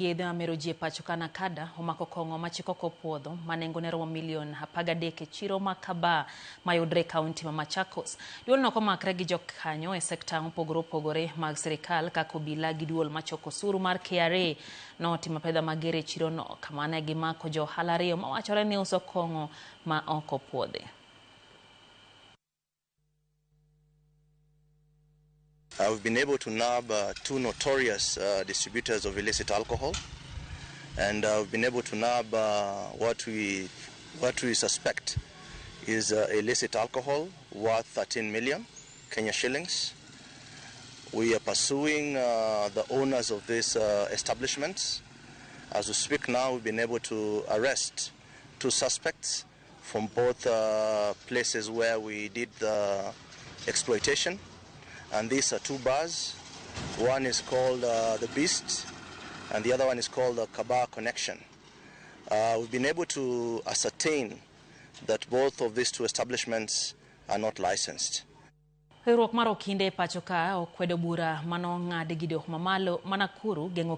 Yedhe ameroji pachoka NACADA omako kongo Machakos opuodho manengo ne romo milion 13 chiro makaba mayudre kaunti ma Machakos. Duol no komakre gi jokanyo e sekta opogore mag sirikal kaka obila gi duol machoko osuru mar KRA no timo apedha magere chiro no kamane gimako jo ohala ariyo mawachore ni uso kongo ma ok opuodhi. We've been able to nab two notorious distributors of illicit alcohol, and we've been able to nab what we suspect is illicit alcohol worth 13 million Kenya shillings. We are pursuing the owners of these establishments. As we speak now, we've been able to arrest two suspects from both places where we did the exploitation. And these are two bars. One is called The Beast, and the other one is called the Kaba Connection. We've been able to ascertain that both of these two establishments are not licensed. Riwruok mar okinde pachoka okwedo bura mano ng'ad gi doho mamalo Nakuru gengo